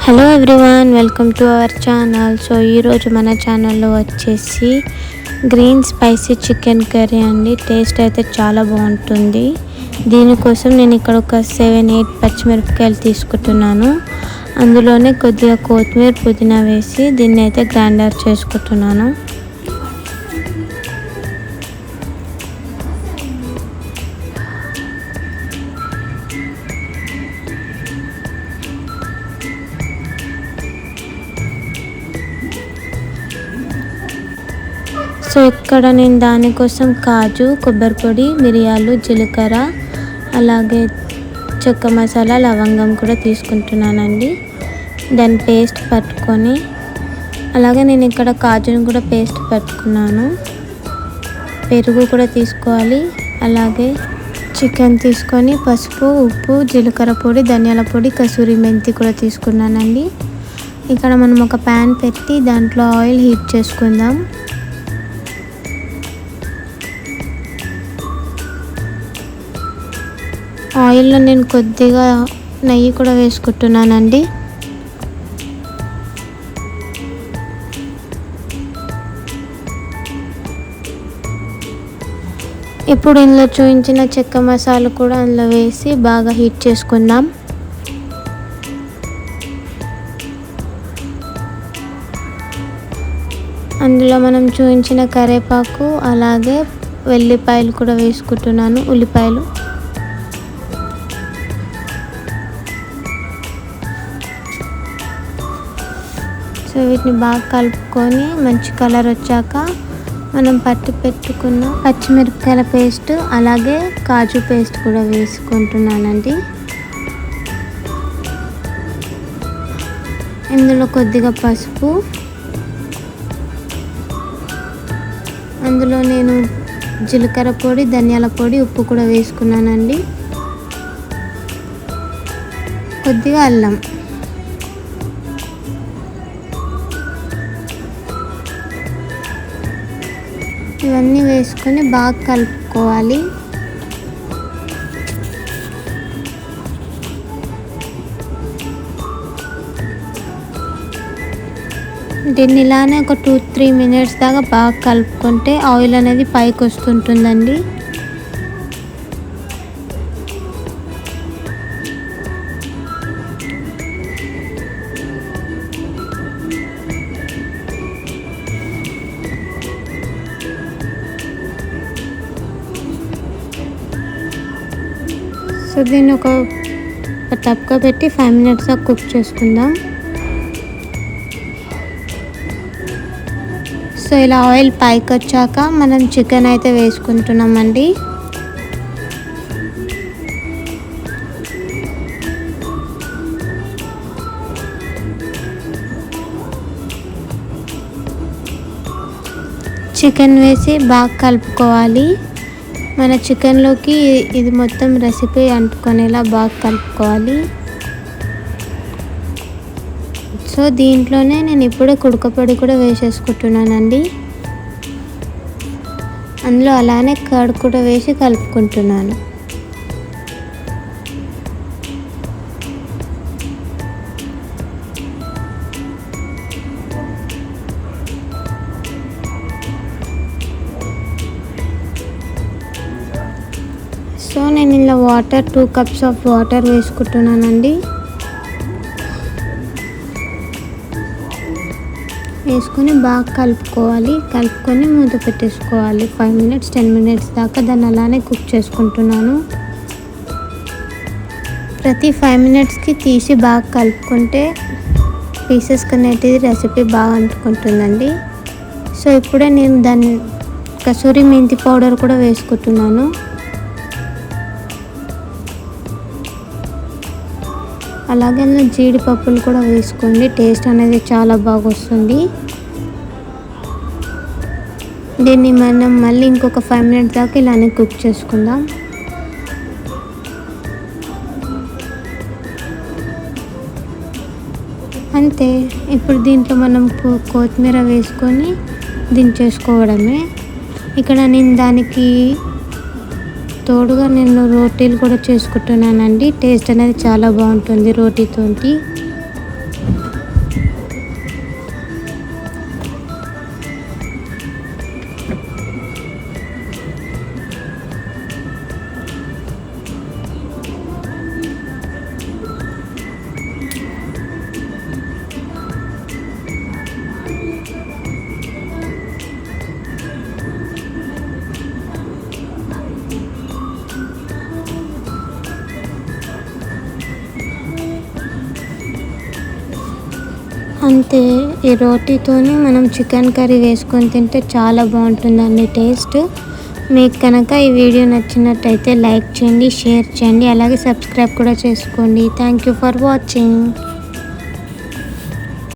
Hello everyone, welcome to our channel. So ఈరోజు మన ఛానల్లో వచ్చేసి గ్రీన్ స్పైసీ చికెన్ కర్రీ అండి. టేస్ట్ అయితే చాలా బాగుంటుంది. దీనికోసం నేను ఇక్కడ ఒక 7-8 పచ్చిమిరపకాయలు తీసుకుంటున్నాను. అందులోనే కొద్దిగా కొత్తిమీర, పుదీనా వేసి దీన్ని అయితే గ్రైండర్ చేసుకుంటున్నాను. సో ఇక్కడ నేను దానికోసం కాజు, కొబ్బరి పొడి, మిరియాలు, జీలకర్ర, అలాగే చెక్క మసాలా, లవంగం కూడా తీసుకుంటున్నానండి. దాని పేస్ట్ పట్టుకొని, అలాగే నేను ఇక్కడ కాజుని కూడా పేస్ట్ పట్టుకున్నాను. పెరుగు కూడా తీసుకోవాలి. అలాగే చికెన్ తీసుకొని పసుపు, ఉప్పు, జీలకర్ర పొడి, ధనియాల పొడి, కసూరి మెంతి కూడా తీసుకున్నానండి. ఇక్కడ మనం ఒక ప్యాన్ పెట్టి దాంట్లో ఆయిల్ హీట్ చేసుకుందాం. ఆయిల్లో నేను కొద్దిగా నెయ్యి కూడా వేసుకుంటున్నానండి. ఇప్పుడు ఇందులో చూపించిన చెక్క మసాలా కూడా అందులో వేసి బాగా హీట్ చేసుకుందాం. అందులో మనం చూపించిన కరివేపాకు, అలాగే వెల్లిపాయలు కూడా వేసుకుంటున్నాను, ఉల్లిపాయలు. సో వీటిని బాగా కలుపుకొని మంచి కలర్ వచ్చాక మనం పట్టి పెట్టుకున్న పచ్చిమిరపకాయల పేస్ట్, అలాగే కాజు పేస్ట్ కూడా వేసుకుంటున్నానండి. ఇందులో కొద్దిగా పసుపు, అందులో నేను జీలకర్ర పొడి, ధనియాల పొడి, ఉప్పు కూడా వేసుకున్నానండి. కొద్దిగా అల్లం, ఇవన్నీ వేసుకొని బాగా కలుపుకోవాలి. దీన్ని ఇలానే ఒక 2-3 మినిట్స్ దాకా బాగా కలుపుకుంటే ఆయిల్ అనేది పైకి వస్తుంటుందండి. సో దీన్ని ఒక టప్గా పెట్టి 5 మినిట్స్ దాకా కుక్ చేసుకుందాం. సో ఇలా ఆయిల్ పైకి వచ్చాక మనం చికెన్ అయితే వేసుకుంటున్నామండి. చికెన్ వేసి బాగా కలుపుకోవాలి. మన చికెన్లోకి ఇది మొత్తం రెసిపీ అంటుకునేలా బాగా కలుపుకోవాలి. సో దీంట్లోనే నేను ఇప్పుడే కుడకపొడి కూడా వేసేసుకుంటున్నానండి. అందులో అలానే కర్డ్ కూడా వేసి కలుపుకుంటున్నాను. సో నేను ఇలా 2 కప్స్ ఆఫ్ వాటర్ వేసుకుంటున్నానండి. వేసుకొని బాగా కలుపుకోవాలి. కలుపుకొని మూత పెట్టేసుకోవాలి. 5-10 మినిట్స్ దాకా దాన్ని అలానే కుక్ చేసుకుంటున్నాను. ప్రతి 5 మినిట్స్కి తీసి బాగా కలుపుకుంటే పీసెస్ కనేటిది రెసిపీ బాగా అంటుకుంటుందండి. సో ఇప్పుడే నేను దాన్ని కసూరి మెంతి పౌడర్ కూడా వేసుకుంటున్నాను. అలాగే జీడిపప్పులు కూడా వేసుకోండి. టేస్ట్ అనేది చాలా బాగా వస్తుంది. దీన్ని మనం మళ్ళీ ఇంకొక 5 మినిట్స్ దాకా ఇలానే కుక్ చేసుకుందాం. అంతే. ఇప్పుడు దీంట్లో మనం కొత్తిమీర వేసుకొని దించేసుకోవడమే. ఇక్కడ నేను దానికి తోడుగా నేను రోటీలు కూడా చేసుకుంటున్నానండి. టేస్ట్ అనేది చాలా బాగుంటుంది రోటీతోటి. అంతే, ఈ రోటీతోని మనం చికెన్ కర్రీ వేసుకొని తింటే చాలా బాగుంటుందండి టేస్ట్. మీకు కనుక ఈ వీడియో నచ్చినట్టయితే లైక్ చేయండి, షేర్ చేయండి, అలాగే సబ్స్క్రైబ్ కూడా చేసుకోండి. Thank you for watching.